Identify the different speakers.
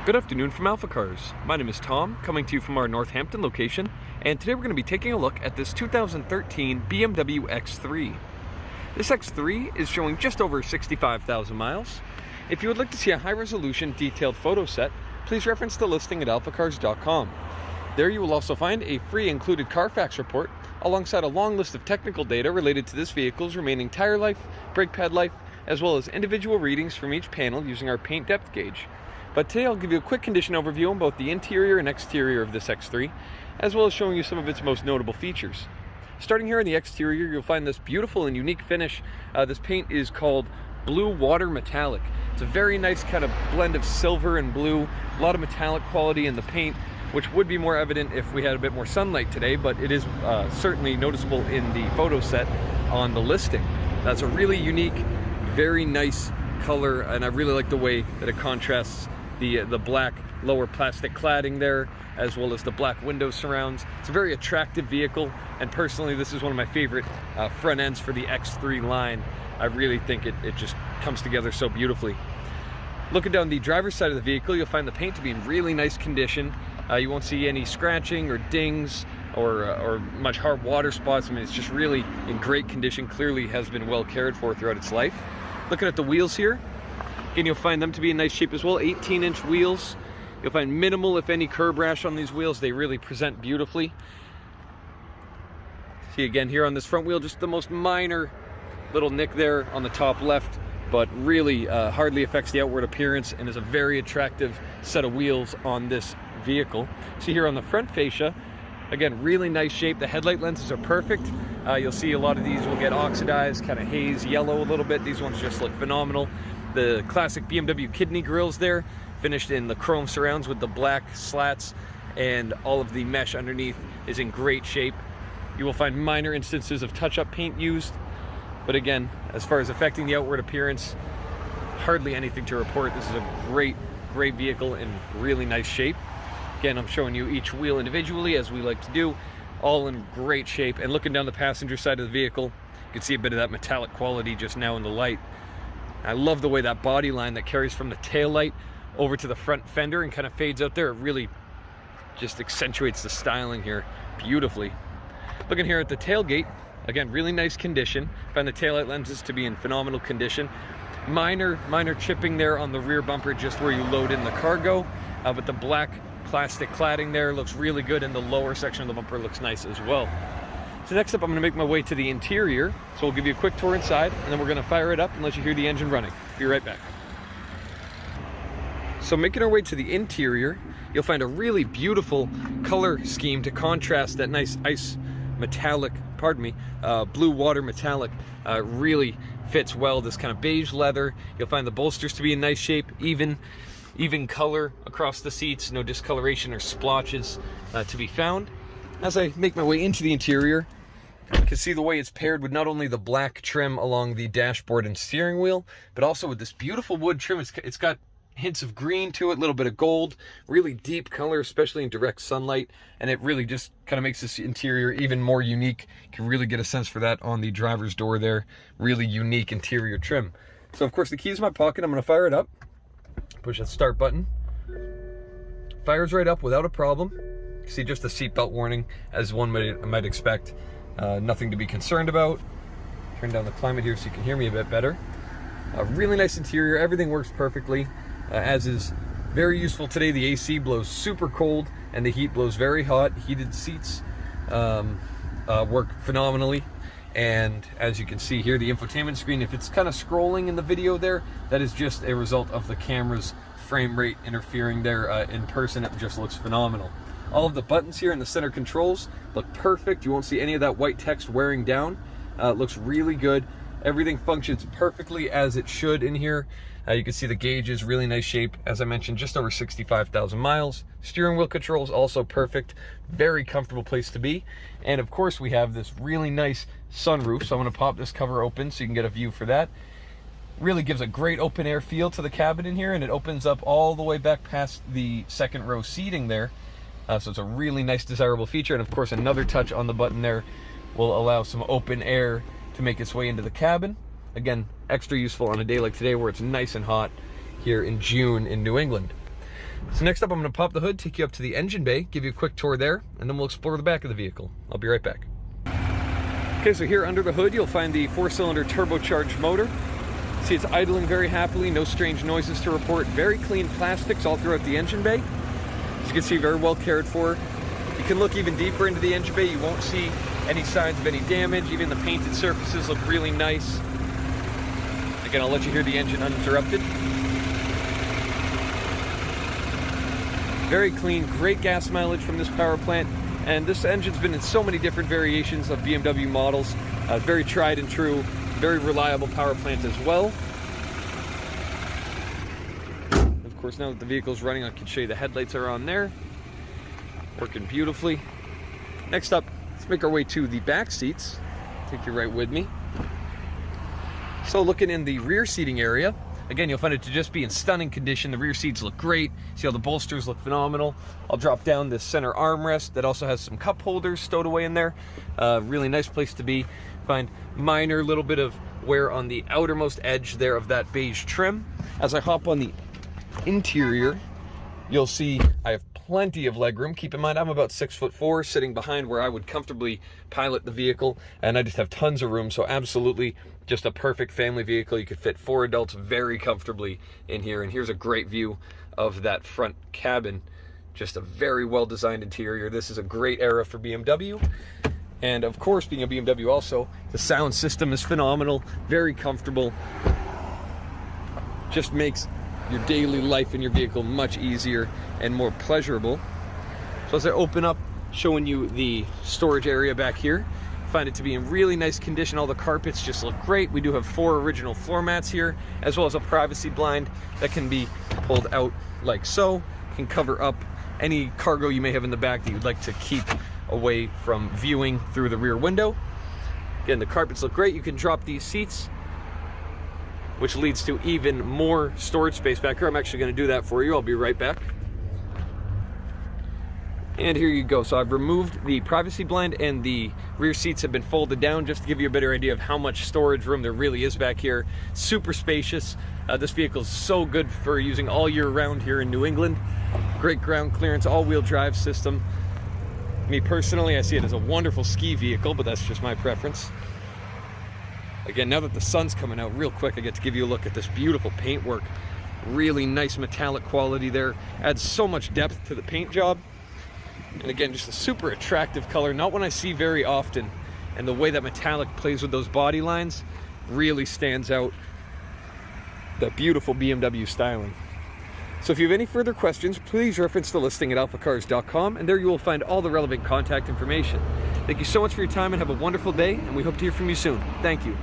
Speaker 1: Good afternoon from AlphaCars. My name is Tom, coming to you from our Northampton location, and today we're going to be taking a look at this 2013 BMW X3. This X3 is showing just over 65,000 miles. If you would like to see a high-resolution detailed photo set, please reference the listing at alphacars.com. There you will also find a free included CarFax report alongside a long list of technical data related to this vehicle's remaining tire life, brake pad life, as well as individual readings from each panel using our paint depth gauge. But today I'll give you a quick condition overview on both the interior and exterior of this X3, as well as showing you some of its most notable features. Starting here in the exterior, you'll find this beautiful and unique finish. This paint is called Blue Water Metallic. It's a very nice kind of blend of silver and blue, a lot of metallic quality in the paint, which would be more evident if we had a bit more sunlight today, but it is certainly noticeable in the photo set on the listing. That's a really unique, very nice color, and I really like the way that it contrasts the black lower plastic cladding there, as well as the black window surrounds. It's a very attractive vehicle, and personally this is one of my favorite front ends for the X3 line. I really think it just comes together so beautifully. Looking down the driver's side of the vehicle, you'll find the paint to be in really nice condition. You won't see any scratching or dings or much hard water spots. I mean, it's just really in great condition, clearly has been well cared for throughout its life. Looking at the wheels here, again, you'll find them to be in nice shape as well. 18-inch wheels. You'll find minimal, if any, curb rash on these wheels. They really present beautifully. See again here on this front wheel, just the most minor little nick there on the top left, but really hardly affects the outward appearance and is a very attractive set of wheels on this vehicle. See here on the front fascia, again, really nice shape. The headlight lenses are perfect. You'll see a lot of these will get oxidized, kind of haze yellow a little bit. These ones just look phenomenal. The classic BMW kidney grills there, finished in the chrome surrounds with the black slats, and all of the mesh underneath is in great shape. You will find minor instances of touch-up paint used, but again, as far as affecting the outward appearance, hardly anything to report. This is a great vehicle in really nice shape. Again, I'm showing you each wheel individually, as we like to do, all in great shape. And looking down the passenger side of the vehicle, you can see a bit of that metallic quality just now in the light. I love the way that body line that carries from the tail light over to the front fender and kind of fades out there. It really just accentuates the styling here beautifully. Looking here at the tailgate, again, really nice condition. Find the taillight lenses to be in phenomenal condition. Minor chipping there on the rear bumper just where you load in the cargo, but the black plastic cladding there looks really good, and the lower section of the bumper looks nice as well. So next up, I'm going to make my way to the interior. So we'll give you a quick tour inside, and then we're going to fire it up and let you hear the engine running. Be right back. So making our way to the interior, you'll find a really beautiful color scheme to contrast that nice ice metallic, blue water metallic. Really fits well, this kind of beige leather. You'll find the bolsters to be in nice shape, even color across the seats, no discoloration or splotches to be found. As I make my way into the interior, you can see the way it's paired with not only the black trim along the dashboard and steering wheel, but also with this beautiful wood trim. It's got hints of green to it, a little bit of gold, really deep color, especially in direct sunlight, and it really just kind of makes this interior even more unique. You can really get a sense for that on the driver's door there. Really unique interior trim. So of course the key's in my pocket. I'm going to fire it up, push that start button. Fires right up without a problem. You see just the seatbelt warning, as one might expect. Nothing to be concerned about. Turn down the climate here so you can hear me a bit better. A really nice interior. Everything works perfectly, as is very useful today. The AC blows super cold and the heat blows very hot. Heated seats work phenomenally. And as you can see here, the infotainment screen, if it's kind of scrolling in the video there, that is just a result of the camera's frame rate interfering there. In person, it just looks phenomenal. All of the buttons here in the center controls look perfect. You won't see any of that white text wearing down. It looks really good. Everything functions perfectly as it should in here. You can see the gauges, really nice shape. As I mentioned, just over 65,000 miles. Steering wheel controls also perfect. Very comfortable place to be. And of course, we have this really nice sunroof. So I'm going to pop this cover open so you can get a view for that. Really gives a great open air feel to the cabin in here, and it opens up all the way back past the second row seating there. So it's a really nice, desirable feature. And of course, another touch on the button there will allow some open air to make its way into the cabin. Again, extra useful on a day like today where it's nice and hot here in June in New England. So next up, I'm going to pop the hood, take you up to the engine bay, give you a quick tour there, and then we'll explore the back of the vehicle. I'll be right back. Okay, so here under the hood, you'll find the 4-cylinder turbocharged motor. See, it's idling very happily, no strange noises to report. Very clean plastics all throughout the engine bay. As you can see, very well cared for. You can look even deeper into the engine bay. You won't see any signs of any damage. Even the painted surfaces look really nice. Again, I'll let you hear the engine uninterrupted. Very clean, great gas mileage from this power plant. And this engine's been in so many different variations of BMW models. Very tried and true, very reliable power plant as well. Of course, now that the vehicle's running, I can show you the headlights are on there. Working beautifully. Next up, let's make our way to the back seats. Take you right with me. So looking in the rear seating area, again, you'll find it to just be in stunning condition. The rear seats look great. See how the bolsters look phenomenal. I'll drop down this center armrest that also has some cup holders stowed away in there. Really nice place to be. Find minor little bit of wear on the outermost edge there of that beige trim. As I hop on the interior, you'll see I have plenty of legroom. Keep in mind, I'm about 6'4", sitting behind where I would comfortably pilot the vehicle, and I just have tons of room. So absolutely just a perfect family vehicle. You could fit 4 adults very comfortably in here. And here's a great view of that front cabin. Just a very well designed interior. This is a great era for BMW. And of course, being a BMW also, the sound system is phenomenal, very comfortable. Just makes your daily life in your vehicle much easier and more pleasurable. So as I open up, showing you the storage area back here, find it to be in really nice condition. All the carpets just look great. We do have 4 original floor mats here, as well as a privacy blind that can be pulled out like so. Can cover up any cargo you may have in the back that you'd like to keep away from viewing through the rear window. Again, the carpets look great. You can drop these seats, which leads to even more storage space back here. I'm actually going to do that for you. I'll be right back. And here you go. So I've removed the privacy blind and the rear seats have been folded down just to give you a better idea of how much storage room there really is back here. Super spacious. This vehicle is so good for using all year round here in New England. Great ground clearance, all-wheel drive system. Me personally, I see it as a wonderful ski vehicle, but that's just my preference. Again, now that the sun's coming out real quick, I get to give you a look at this beautiful paintwork. Really nice metallic quality there. Adds so much depth to the paint job. And again, just a super attractive color, not one I see very often. And the way that metallic plays with those body lines really stands out. That beautiful BMW styling. So if you have any further questions, please reference the listing at alphacars.com, and there you will find all the relevant contact information. Thank you so much for your time and have a wonderful day, and we hope to hear from you soon. Thank you.